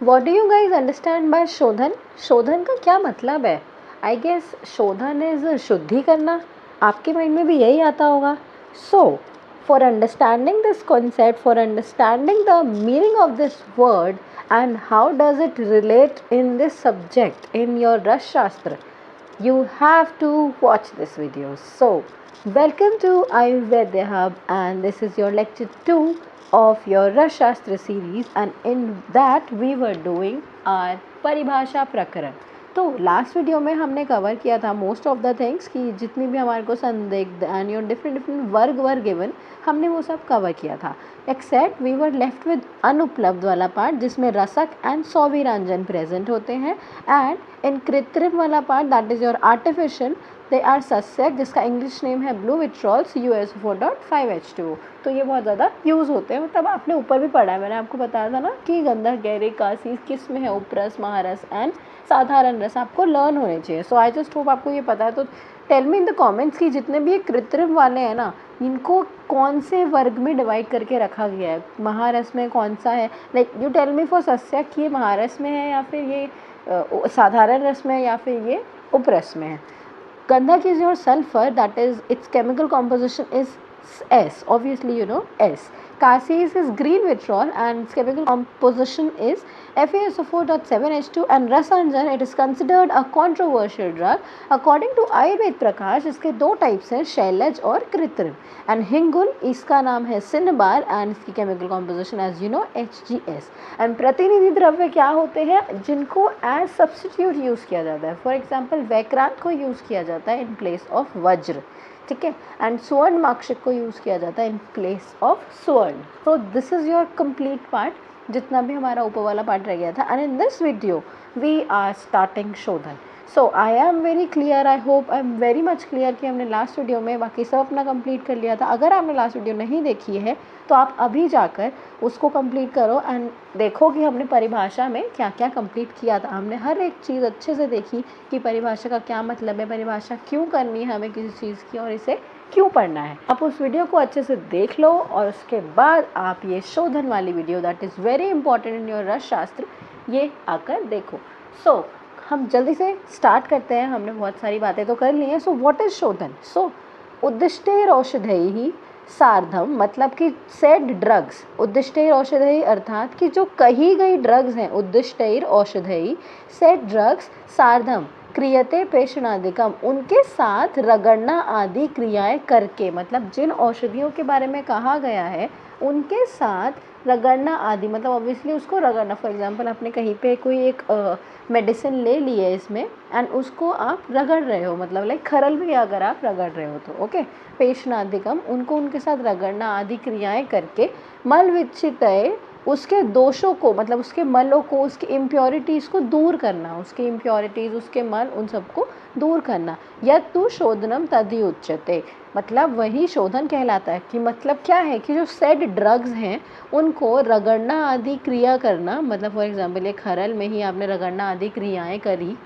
What do you guys understand by शोधन? शोधन का क्या मतलब है? आई गेस शोधन इज शुद्धि करना। आपके माइंड में भी यही आता होगा। So for understanding this concept, for understanding the meaning of this word and how does it relate in this subject in your रस शास्त्र, you have to watch this video. So welcome to Ayurveda Hub, and this is your lecture 2 of your Rasa Shastra series, and in that we were doing our परिभाषा प्रकरण। तो last video में हमने cover किया था most of the things कि जितनी भी हमारे को संदिग्ध एंड योर डिफरेंट डिफरेंट वर्ग वर गिवन, हमने वो सब कवर किया था। Except we were left with अनुपलब्ध वाला पार्ट जिसमें रसक एंड सौविरांजन प्रेजेंट होते हैं, एंड इन कृत्रिम वाला part that is your artificial, they are सस्यक जिसका इंग्लिश नेम है ब्लू विट्रॉल्स USO4.5H2O। तो ये बहुत ज़्यादा यूज़ होते हैं, मतलब आपने ऊपर भी पढ़ा है, मैंने आपको बताया था ना कि गंधक, गैरिक, कासी किस में है, उपरस, महारस एंड साधारण रस आपको लर्न होने चाहिए। सो आई जस्ट होप आपको ये पता है। तो tell me in the comments कि जितने भी ये कृत्रिम वाले हैं ना, इनको कौन से वर्ग में डिवाइड करके रखा गया है, महारस में कौन सा है। Like you tell me for सस्यक कि ये महारस में है या फिर ये साधारण रस में या फिर ये उपरस में है। Gandhak is your sulfur, that is its chemical composition is S, obviously you know S. Kasi is his green vitriol and its chemical composition is FeSO4.7H2, and Rasanjan it is considered a controversial drug according to Ayurved Prakash। इसके दो types हैं, शैलज और कृत्रिम। And हिंगुल इसका नाम है cinnabar and इसकी chemical composition as you know HGS। And प्रतिनिधि द्रव्य क्या होते हैं जिनको एज सब्स्टिट्यूट यूज़ किया जाता है? फॉर एग्जाम्पल वैक्रांत को यूज़ किया जाता है इन प्लेस ऑफ वज्र, ठीक है, एंड स्वर्ण माक्षिक को यूज़ किया जाता है इन प्लेस ऑफ स्वर्ण। So this is your complete part, जितना भी हमारा ऊपर वाला पार्ट रह गया था। And in this video we are starting शोधन। So I am very clear, I hope I am very much clear कि हमने लास्ट वीडियो में बाकी सब अपना कंप्लीट कर लिया था। अगर आपने लास्ट वीडियो नहीं देखी है तो आप अभी जाकर उसको कंप्लीट करो एंड देखो कि हमने परिभाषा में क्या क्या कंप्लीट किया था। हमने हर एक चीज़ अच्छे से देखी कि परिभाषा का क्या मतलब है, परिभाषा क्यों करनी है हमें किसी चीज़ की, और इसे क्यों पढ़ना है। आप उस वीडियो को अच्छे से देख लो और उसके बाद आप ये शोधन वाली video that is very important in your रस शास्त्र, ये आकर देखो। सो हम जल्दी से स्टार्ट करते हैं। हमने बहुत सारी बातें तो कर ली हैं। सो व्हाट इज शोधन? सो उद्दिष्टेर औषधैः सार्धम, मतलब कि सेड ड्रग्स, उद्दिष्टेर औषधैः अर्थात कि जो कही गई ड्रग्स हैं, उद्दिष्टेर औषधैः सेड ड्रग्स सार्धम क्रियते पेषणादिकम, उनके साथ रगड़ना आदि क्रियाएं करके, मतलब जिन औषधियों के बारे में कहा गया है उनके साथ रगड़ना आदि, मतलब ऑब्वियसली उसको रगड़ना। फॉर एग्जांपल आपने कहीं पे कोई एक मेडिसिन ले ली है इसमें एंड उसको आप रगड़ रहे हो, मतलब लाइक खरल भी अगर आप रगड़ रहे हो तो ओके। पेषणादिकम, उनको उनके साथ रगड़ना आदि क्रियाएं करके मल विच्छितय, उसके दोषों को, मतलब उसके मलों को, उसकी इम्प्योरिटीज़ को दूर करना, उसके इम्प्योरिटीज़, उसके मल, उन सबको दूर करना। यत् तु शोधनम तदि उच्यते, मतलब वही शोधन कहलाता है। कि मतलब क्या है कि जो सेड ड्रग्स हैं उनको रगड़ना आदि क्रिया करना, मतलब फॉर एग्जांपल एक खरल में ही आपने रगड़ना आदि क्रियाएं करी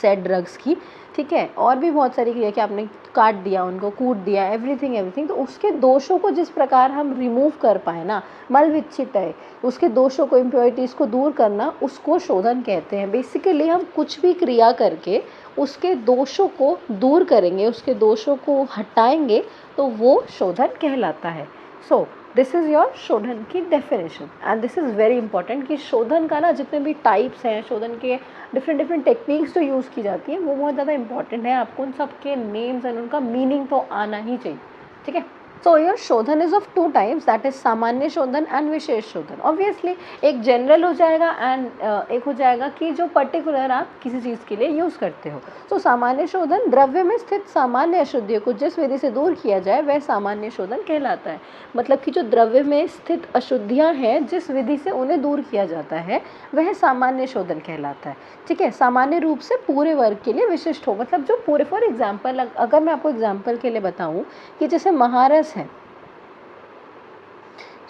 सेड ड्रग्स की, ठीक है, और भी बहुत सारी क्रिया कि आपने काट दिया, उनको कूट दिया, एवरीथिंग, तो उसके दोषों को जिस प्रकार हम रिमूव कर पाए ना, मल विच्छित है, उसके दोषों को, इम्प्योरिटीज़ को दूर करना, उसको शोधन कहते हैं। बेसिकली हम कुछ भी क्रिया करके उसके दोषों को दूर करेंगे, उसके दोषों को हटाएंगे, तो वो शोधन कहलाता है। सो दिस इज़ योर शोधन की definition and this is very important कि शोधन का ना जितने भी टाइप्स हैं, शोधन के डिफरेंट डिफरेंट टेक्निक्स जो यूज़ की जाती हैं वो बहुत ज़्यादा इंपॉर्टेंट है। आपको उन सब के नेम्स एंड उनका मीनिंग तो आना ही चाहिए, ठीक है। सो योर शोधन is of two types, that is सामान्य शोधन एंड विशेष शोधन। ऑब्वियसली एक जनरल हो जाएगा एंड एक हो जाएगा कि जो पर्टिकुलर आप किसी चीज़ के लिए यूज़ करते हो। सो सामान्य शोधन, द्रव्य में स्थित सामान्य अशुद्धियों को जिस विधि से दूर किया जाए वह सामान्य शोधन कहलाता है। मतलब कि जो द्रव्य में स्थित अशुद्धियाँ हैं जिस विधि से उन्हें दूर किया जाता है वह सामान्य शोधन कहलाता है, ठीक है। सामान्य रूप से पूरे वर्ग के लिए विशिष्ट हो, मतलब जो पूरे, फॉर एग्जाम्पल अगर मैं आपको एग्जाम्पल के लिए बताऊँ कि जैसे महारस है,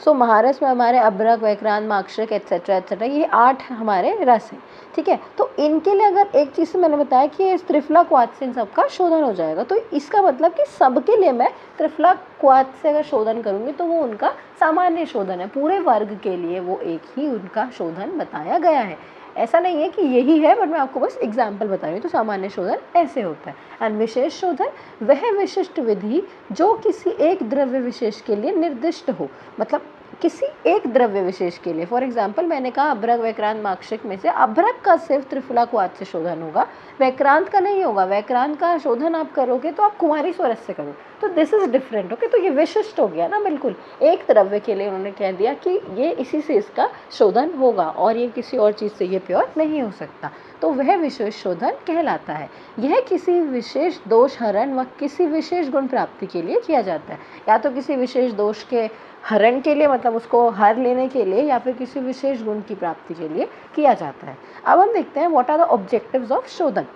सो महारस में हमारे अभ्रक, वैक्रांत, माक्षरिक एट्सेट्रा एट्सेट्रा, ये 8 हमारे रस हैं, ठीक है। तो इनके लिए अगर एक चीज़ से मैंने बताया कि इस त्रिफला क्वाथ से इन सबका शोधन हो जाएगा, तो इसका मतलब कि सबके लिए मैं त्रिफला क्वाथ से अगर शोधन करूँगी तो वो उनका सामान्य शोधन है, पूरे वर्ग के लिए वो एक ही उनका शोधन बताया गया है। ऐसा नहीं है कि यही है, बट मैं आपको बस एग्जाम्पल बता रही हूँ। तो सामान्य शोधन ऐसे होता है। एंड विशेष शोधन वह विशिष्ट विधि जो किसी एक द्रव्य विशेष के लिए निर्दिष्ट हो, मतलब किसी एक द्रव्य विशेष के लिए। फॉर एग्जाम्पल मैंने कहा अभ्रक, वैक्रांत, माक्षरिक में से अभ्रक का सिर्फ त्रिफला क्वाथ से शोधन होगा, वैक्रांत का नहीं होगा। वैक्रांत का शोधन आप करोगे तो आप कुमारी स्वरस से करोगे, तो दिस इज डिफरेंट। ओके, तो ये विशिष्ट हो गया ना, बिल्कुल एक द्रव्य के लिए उन्होंने कह दिया कि ये इसी से इसका शोधन होगा और ये किसी और चीज़ से ये प्योर नहीं हो सकता, तो वह विशेष शोधन कहलाता है। यह किसी विशेष दोष हरण व किसी विशेष गुण प्राप्ति के लिए किया जाता है, या तो किसी विशेष दोष के हरण के लिए, मतलब उसको हर लेने के लिए, या फिर किसी विशेष गुण की प्राप्ति के लिए किया जाता है। अब हम देखते हैं what are the objectives of शोधन।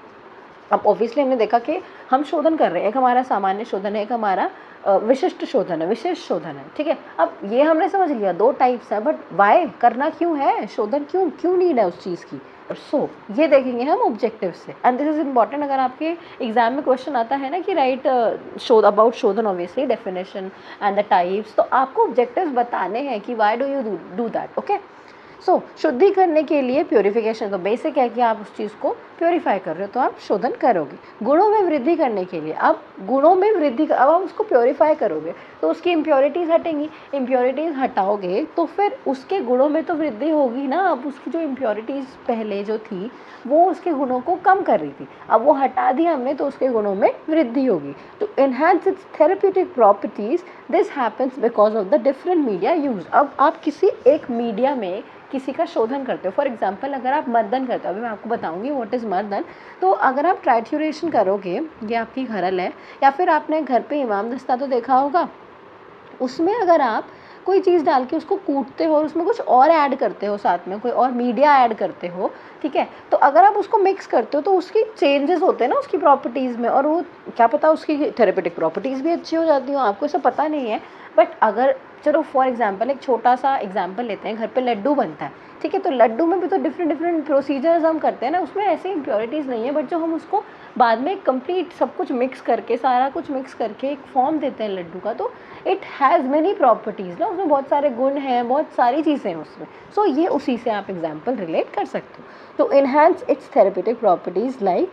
अब ऑब्वियसली हमने देखा कि हम शोधन कर रहे हैं, एक हमारा सामान्य शोधन है, एक हमारा विशिष्ट शोधन है, विशेष शोधन है, ठीक है। अब ये हमने समझ लिया 2 टाइप्स है, बट वाई करना क्यों है शोधन, क्यों नीड है उस चीज़ की। सो ये देखेंगे हम ऑब्जेक्टिव से, एंड दिस इज इंपॉर्टेंट। अगर आपके एग्जाम में क्वेश्चन आता है ना कि राइट अबाउट शोधन, obviously definition and the types, तो आपको ऑब्जेक्टिव्स बताने हैं कि why do you do that. Okay, so शुद्धि करने के लिए प्योरिफिकेशन, तो बेसिक है कि आप उस चीज़ को प्योरीफाई कर रहे हो तो आप शोधन करोगे। गुणों में वृद्धि करने के लिए, अब गुणों में वृद्धि, अब आप उसको प्योरीफाई करोगे तो उसकी इम्प्योरिटीज़ हटेंगी, इम्प्योरिटीज़ हटाओगे तो फिर उसके गुणों में तो वृद्धि होगी ना। अब उसकी जो इम्प्योरिटीज़ पहले जो थी वो उसके गुणों को कम कर रही थी, अब वो हटा दिया हमने तो उसके गुणों में वृद्धि होगी। तो enhance it's therapeutic properties, this happens because of the different media use. अब आप किसी एक मीडिया में किसी का शोधन करते हो, फॉर एग्जाम्पल अगर आप मर्दन करते हो, अभी मैं आपको बताऊंगी व्हाट इज़ मर्दन। तो अगर आप ट्राइट्यूरेशन करोगे, ये आपकी घरल है, या फिर आपने घर पे इमाम दस्ता तो देखा होगा, उसमें अगर आप कोई चीज़ डाल के उसको कूटते हो और उसमें कुछ और ऐड करते हो, साथ में कोई और मीडिया ऐड करते हो, ठीक है, तो अगर आप उसको मिक्स करते हो तो उसकी चेंजेस होते हैं ना उसकी प्रॉपर्टीज़ में, और वो क्या पता उसकी थेरेपेटिक प्रॉपर्टीज़ भी अच्छी हो जाती हो, आपको ऐसा पता नहीं है। बट अगर चलो फॉर एग्जांपल एक छोटा सा एग्जांपल लेते हैं, घर पे लड्डू बनता है, ठीक है, तो लड्डू में भी तो डिफरेंट प्रोसीजर्स हम करते हैं ना, उसमें ऐसे इम्प्योरिटीज़ नहीं है, बट जो हम उसको बाद में कंप्लीट सब कुछ मिक्स करके, सारा कुछ मिक्स करके एक फॉर्म देते हैं लड्डू का, तो इट हैज़ मेनी प्रॉपर्टीज़ ना, उसमें बहुत सारे गुण हैं, बहुत सारी चीज़ें हैं उसमें। सो ये उसी से आप एग्जाम्पल रिलेट कर सकते हो। तो enhance it's therapeutic properties like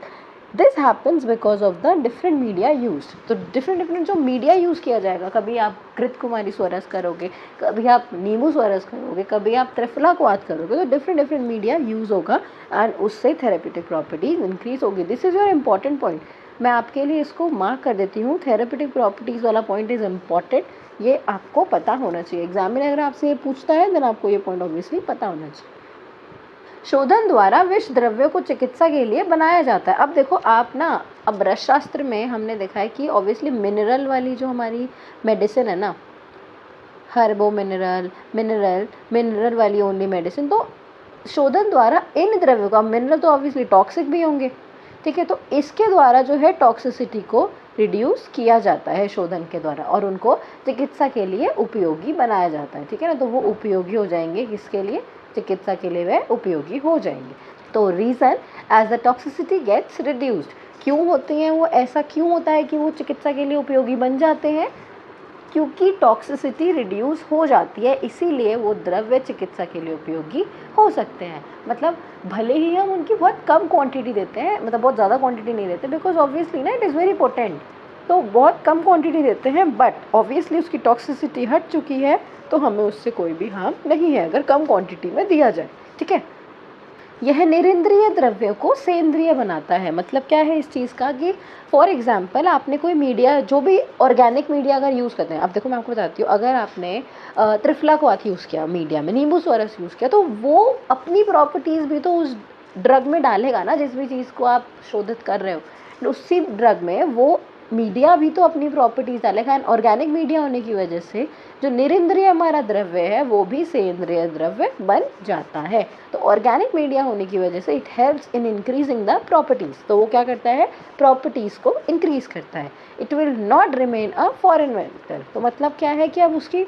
this happens because of the different media use. तो डिफरेंट जो मीडिया यूज़ किया जाएगा, कभी आप कृत कुमारी स्वरस करोगे, कभी आप नींबू स्वरस करोगे, कभी आप त्रिफला क्वाथ करोगे, तो डिफरेंट मीडिया यूज़ होगा एंड उससे थेरेपेटिक प्रॉपर्टीज इंक्रीज होगी। This is your important point, मैं आपके लिए इसको मार्क कर देती हूँ। थेरेपेटिक प्रॉपर्टीज़ वाला पॉइंट इज़ इम्पॉर्टेंट, ये आपको पता होना चाहिए। एग्जामिनर अगर आपसे ये पूछता है देन आपको ये पॉइंट ऑब्वियसली पता होना चाहिए। शोधन द्वारा विष द्रव्यों को चिकित्सा के लिए बनाया जाता है। अब देखो आप ना, अब रस शास्त्र में हमने देखा है कि ऑब्वियसली मिनरल वाली जो हमारी मेडिसिन है ना, हर्बो मिनरल वाली ओनली मेडिसिन, तो शोधन द्वारा इन द्रव्यों का, मिनरल तो ऑब्वियसली टॉक्सिक भी होंगे, ठीक है, तो इसके द्वारा जो है टॉक्सिसिटी को रिड्यूस किया जाता है शोधन के द्वारा, और उनको चिकित्सा के लिए उपयोगी बनाया जाता है, ठीक है ना। तो वो उपयोगी हो जाएंगे, किसके लिए, चिकित्सा के लिए वह उपयोगी हो जाएंगे। तो reason as the toxicity gets reduced, क्यों होती हैं वो, ऐसा क्यों होता है कि वो चिकित्सा के लिए उपयोगी बन जाते हैं, क्योंकि टॉक्सिसिटी रिड्यूस हो जाती है, इसीलिए वो द्रव्य चिकित्सा के लिए उपयोगी हो सकते हैं। मतलब भले ही हम उनकी बहुत कम क्वांटिटी देते हैं, मतलब बहुत ज़्यादा क्वांटिटी नहीं देते, बिकॉज ऑब्वियसली ना इट इज़ वेरी पोटेंट, तो बहुत कम क्वांटिटी देते हैं, बट ऑब्वियसली उसकी टॉक्सिसिटी हट चुकी है, तो हमें उससे कोई भी हार्म नहीं है अगर कम क्वांटिटी में दिया जाए, ठीक है। यह निरिंद्रिय द्रव्यों को सेंद्रिय बनाता है। मतलब क्या है इस चीज़ का कि फॉर एग्जांपल आपने कोई मीडिया, जो भी ऑर्गेनिक मीडिया अगर यूज़ करते हैं, अब देखो मैं आपको बताती हूँ, अगर आपने त्रिफला क्वाथ यूज़ किया मीडिया में, नींबू स्वरस यूज़ किया, तो वो अपनी प्रॉपर्टीज़ भी तो उस ड्रग में डालेगा ना, जिस भी चीज़ को आप शोधित कर रहे हो, उसी ड्रग में वो मीडिया भी तो अपनी प्रॉपर्टीज डालेगा। एंड ऑर्गेनिक मीडिया होने की वजह से जो निरिंद्रिय हमारा द्रव्य है वो भी सेंद्रिय द्रव्य बन जाता है। तो ऑर्गेनिक मीडिया होने की वजह से it helps in increasing the properties, तो वो क्या करता है, प्रॉपर्टीज को इंक्रीज करता है। It will not remain a foreign metal, तो मतलब क्या है कि अब उसकी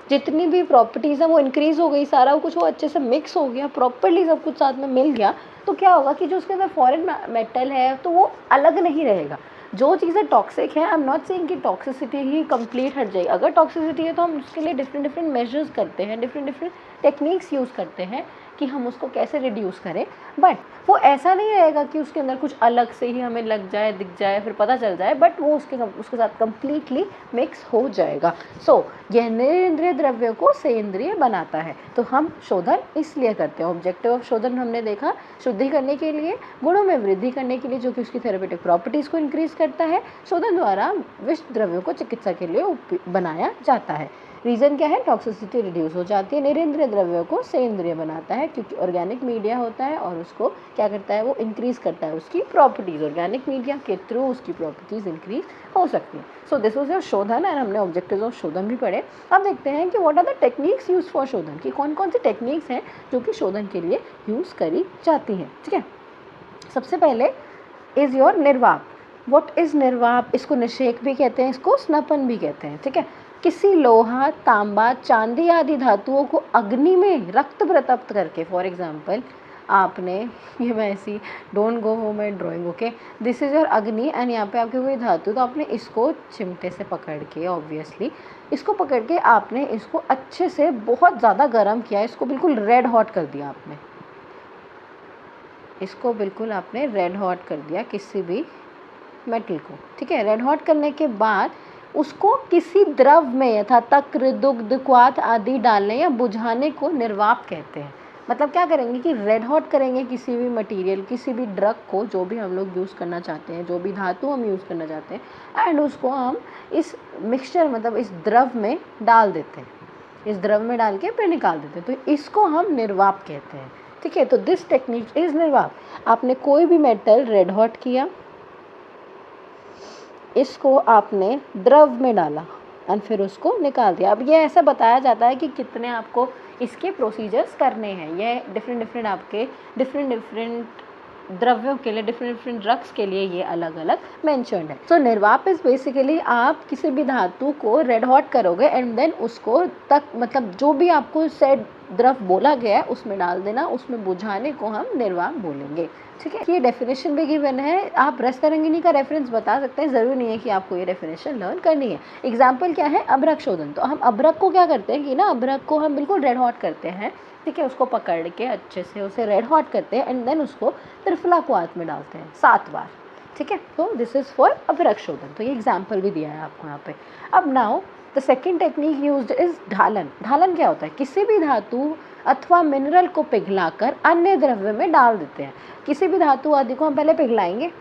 जितनी भी प्रॉपर्टीज़ हैं वो इंक्रीज़ हो गई, सारा कुछ वो अच्छे से मिक्स हो गया, प्रॉपर्ली सब कुछ साथ में मिल गया, तो क्या होगा कि जो उसके अंदर फॉरेन मेटल है तो वो अलग नहीं रहेगा। जो चीज़ें टॉक्सिक है, आई एम नॉट सेइंग कि टॉक्सिसिटी ही कंप्लीट हट जाएगी। अगर टॉक्सिसिटी है तो हम उसके लिए डिफरेंट डिफरेंट मेजर्स करते हैं, डिफरेंट डिफरेंट टेक्निक्स यूज़ करते हैं कि हम उसको कैसे रिड्यूस करें, बट वो ऐसा नहीं रहेगा कि उसके अंदर कुछ अलग से ही हमें लग जाए, दिख जाए, फिर पता चल जाए, बट वो उसके साथ कम्प्लीटली मिक्स हो जाएगा। सो यह निरिंद्रिय द्रव्यों को सेंद्रिय बनाता है। तो हम शोधन इसलिए करते हैं, ऑब्जेक्टिव ऑफ शोधन हमने देखा, शुद्धि करने के लिए, गुणों में वृद्धि करने के लिए जो कि उसकी थेरेपेटिक प्रॉपर्टीज़ को इंक्रीज करता है। शोधन द्वारा विष द्रव्यों को चिकित्सा के लिए बनाया जाता है। रीज़न क्या है, टॉक्सिसिटी रिड्यूस हो जाती है, निरिंद्रिय द्रव्यों को सेंद्रिय बनाता है, क्योंकि ऑर्गेनिक मीडिया होता है और उसको क्या करता है, वो इंक्रीज़ करता है उसकी प्रॉपर्टीज़। ऑर्गेनिक मीडिया के थ्रू उसकी प्रॉपर्टीज़ इंक्रीज हो सकती हैं। सो दिस वाज योर शोधन एंड हमने ऑब्जेक्टिव्स ऑफ शोधन भी पढ़े। अब देखते हैं कि what are the techniques use for शोधन, की कौन कौन सी टेक्निक्स हैं जो कि शोधन के लिए यूज़ करी जाती हैं। ठीक है, सबसे पहले इज़ योर निर्वाप। व्हाट इज़ निर्वाप, इसको निषेक भी कहते हैं, इसको स्नपन भी कहते हैं। ठीक है, किसी लोहा, तांबा, चांदी आदि धातुओं को अग्नि में रक्त प्रतप्त करके, फॉर एग्जाम्पल आपने, ये मैं ऐसी don't go home and drawing, okay, this is your अग्नि एंड यहाँ पे आपकी कोई धातु, तो आपने इसको चिमटे से पकड़ के, ऑब्वियसली इसको पकड़ के आपने इसको अच्छे से बहुत ज़्यादा गर्म किया, इसको बिल्कुल रेड हॉट कर दिया आपने, इसको बिल्कुल आपने रेड हॉट कर दिया किसी भी मेटल को। ठीक है, रेड हॉट करने के बाद उसको किसी द्रव में यथा तक्र, दुग्ध, क्वाथ आदि डालने या बुझाने को निर्वाप कहते हैं। मतलब क्या करेंगे कि रेड हॉट करेंगे किसी भी मटेरियल, किसी भी ड्रग को, जो भी हम लोग यूज़ करना चाहते हैं, जो भी धातु हम यूज़ करना चाहते हैं, एंड उसको हम इस मिक्सचर मतलब इस द्रव में डाल देते हैं, इस द्रव में डाल के फिर निकाल देते हैं, तो इसको हम निर्वाप कहते हैं। ठीक है, तो दिस टेक्निक इज निर्वाप। आपने कोई भी मेटल रेड हॉट किया, इसको आपने द्रव में डाला एंड फिर उसको निकाल दिया। अब ये ऐसा बताया जाता है कि कितने आपको इसके प्रोसीजर्स करने हैं, ये डिफरेंट डिफरेंट आपके डिफरेंट डिफरेंट द्रव्यों के लिए, डिफरेंट डिफरेंट ड्रग्स के लिए ये अलग अलग मेंशन्ड है। सो निर्वाप इज बेसिकली आप किसी भी धातु को रेड हॉट करोगे एंड देन उसको तक मतलब जो भी आपको सेट द्रव बोला गया है उसमें डाल देना, उसमें बुझाने को हम निर्वाप बोलेंगे। ठीक है, ये डेफिनेशन भी गिवन है, आप रसतरंगिणी का रेफरेंस बता सकते हैं, ज़रूरी नहीं है कि आपको ये डेफिनेशन लर्न करनी है। एग्जाम्पल क्या है, अभ्रक शोधन। तो हम अभ्रक को क्या करते हैं कि ना, अभ्रक को हम बिल्कुल रेड हॉट करते हैं। ठीक है, उसको पकड़ के अच्छे से उसे रेड हॉट करते हैं एंड देन उसको त्रिफला क्वाथ में डालते हैं 7 बार। ठीक है, तो दिस इज़ फॉर अभ्रक शोधन। तो ये एग्जाम्पल भी दिया है आपको यहाँ पे। अब now the second technique used is ढालन। ढालन क्या होता है, किसी भी धातु अथवा मिनरल को पिघलाकर अन्य द्रव्य में डाल देते हैं। किसी भी धातु आदि को हम पहले पिघलाएंगे,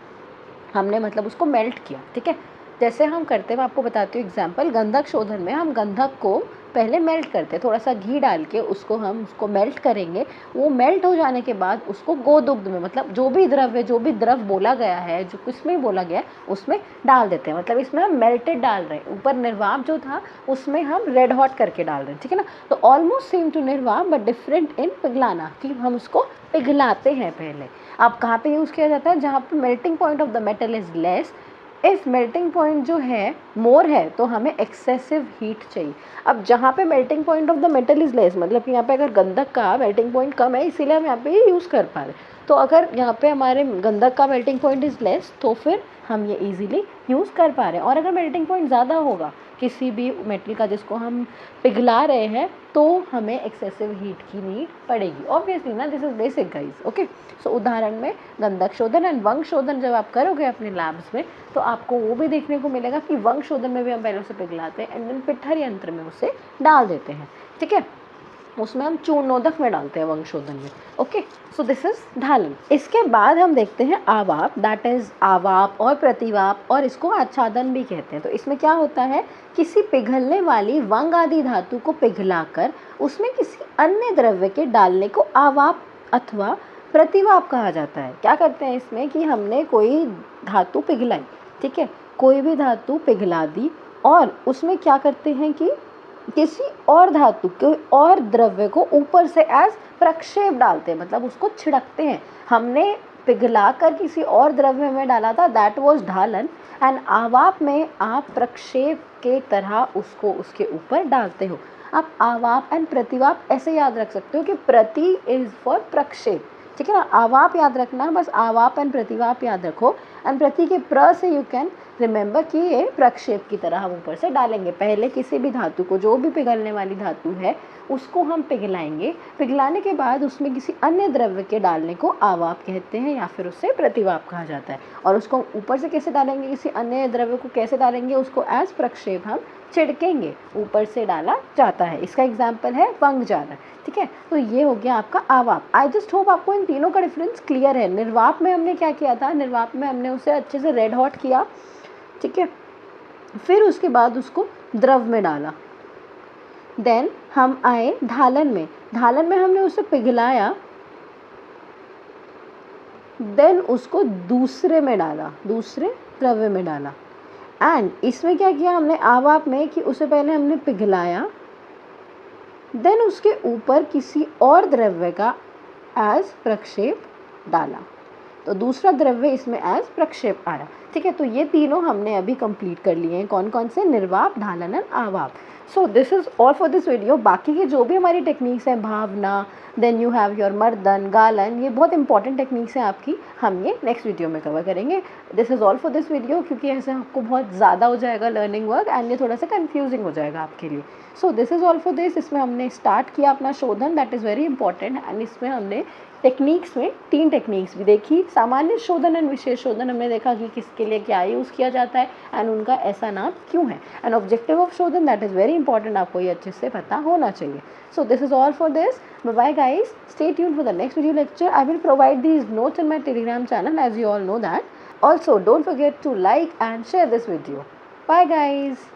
हमने मतलब उसको मेल्ट किया। ठीक है, जैसे हम करते हैं, मैं आपको बताती हूँ एग्जाम्पल। गंधक शोधन में हम गंधक को पहले मेल्ट करते हैं, थोड़ा सा घी डाल के हम उसको मेल्ट करेंगे। वो मेल्ट हो जाने के बाद उसको गोदुग्ध में, मतलब जो भी द्रव बोला गया है, जो किसमें बोला गया है उसमें डाल देते हैं। मतलब इसमें हम मेल्टेड डाल रहे हैं, ऊपर निर्वाप जो था उसमें हम रेड हॉट करके डाल रहे हैं। ठीक है ना, तो ऑलमोस्ट सेम टू निर्वाप बट डिफरेंट इन पिघलाना, कि हम उसको पिघलाते हैं पहले। अब कहाँ पे यूज़ किया जाता है, जहाँ पे melting point of the metal is less. If melting point जो है मोर है तो हमें एक्सेसिव हीट चाहिए। अब जहाँ पे melting point of the metal is less, मतलब कि यहाँ पे अगर गंधक का मेल्टिंग पॉइंट कम है इसीलिए हम यहाँ पे यूज़ कर पा रहे हैं। तो अगर यहाँ पे हमारे गंधक का मेल्टिंग पॉइंट इज़ लेस तो फिर हम ये इजीली यूज़ कर पा रहे हैं। और अगर मेल्टिंग पॉइंट ज़्यादा होगा किसी भी मेटल का जिसको हम पिघला रहे हैं तो हमें एक्सेसिव हीट की नीड पड़ेगी, ऑब्वियसली ना, this is basic guys. Okay, so उदाहरण में गंधक शोधन एंड वंग शोधन जब आप करोगे अपने लैब्स में तो आपको वो भी देखने को मिलेगा कि वंग शोधन में भी हम पहले उसे पिघलाते हैं एंड देन पिट्ठर यंत्र में उसे डाल देते हैं। ठीक है, उसमें हम चूर्णोदक में डालते हैं वंग शोधन में। ओके, सो दिस इज ढालन। इसके बाद हम देखते हैं आवाप, दैट इज आवाप और प्रतिवाप, और इसको आच्छादन भी कहते हैं। तो इसमें क्या होता है, किसी पिघलने वाली वंग आदि धातु को पिघलाकर उसमें किसी अन्य द्रव्य के डालने को आवाप अथवा प्रतिवाप कहा जाता है। क्या करते हैं इसमें कि हमने कोई धातु पिघलाई, ठीक है, कोई भी धातु पिघला दी और उसमें क्या करते हैं कि किसी और धातु के और द्रव्य को ऊपर से एज प्रक्षेप डालते हैं, मतलब उसको छिड़कते हैं। हमने पिघला कर किसी और द्रव्य में डाला था, दैट वाज ढालन, एंड आवाप में आप प्रक्षेप के तरह उसको उसके ऊपर डालते हो। आप आवाप एंड प्रतिवाप ऐसे याद रख सकते हो कि प्रति इज फॉर प्रक्षेप, ठीक है ना। आवाप याद रखना, बस आवाप एंड प्रतिवाप याद रखो। एंड प्रति के प्र से यू कैन रिमेंबर कि ये प्रक्षेप की तरह हम ऊपर से डालेंगे। पहले किसी भी धातु को, जो भी पिघलने वाली धातु है उसको हम पिघलाएंगे, पिघलाने के बाद उसमें किसी अन्य द्रव्य के डालने को आवाप कहते हैं या फिर उससे प्रतिवाप कहा जाता है। और उसको ऊपर से कैसे डालेंगे, किसी अन्य द्रव्य को कैसे डालेंगे, उसको एज प्रक्षेप हम छिड़केंगे, ऊपर से डाला जाता है। इसका एग्जाम्पल है वंग जाना, ठीक है। तो ये हो गया आपका आवाप। आई जस्ट होप आपको इन तीनों का डिफरेंस क्लियर है। निर्वाप में हमने क्या किया था, निर्वाप में हमने उसे अच्छे से रेड हॉट किया, ठीक है, फिर उसके बाद उसको द्रव में डाला। देन हम आए ढालन में, ढालन में हमने उसे पिघलाया, देन उसको दूसरे में डाला, दूसरे द्रव्य में डाला। एंड इसमें क्या किया हमने आवाप में कि उसे पहले हमने पिघलाया, देन उसके ऊपर किसी और द्रव्य का एज प्रक्षेप डाला, तो दूसरा द्रव्य इसमें एज प्रक्षेप आया, ठीक है। तो ये तीनों हमने अभी कंप्लीट कर लिए हैं। कौन कौन से, निर्वाप, ढालन एंड आवाप। So this is all for this video. बाकी के जो भी हमारी टेक्निक्स हैं, भावना, देन यू हैव योर मर्दन, गालन, ये बहुत इंपॉर्टेंट टेक्निक्स हैं आपकी, हम ये नेक्स्ट वीडियो में कवर करेंगे। This is all for this video, क्योंकि ऐसे आपको बहुत ज़्यादा हो जाएगा लर्निंग वर्क एंड ये थोड़ा सा कन्फ्यूजिंग हो जाएगा आपके लिए। सो this is all for this. इसमें हमने स्टार्ट किया अपना शोधन, that is very important. And इसमें हमने टेक्निक्स में 3 टेक्निक्स भी देखी। सामान्य शोधन एंड विशेष शोधन हमने देखा कि किसके लिए क्या यूज़ किया जाता है एंड उनका ऐसा नाम क्यों है। एंड ऑब्जेक्टिव ऑफ शोधन, दैट इज़ वेरी इंपॉर्टेंट, आपको ये अच्छे से पता होना चाहिए। सो this is all for this. Bye guys, stay tuned for the next video lecture. I will provide these notes in my Telegram channel, as you all know that. Also, don't forget to like and share this video. Bye guys.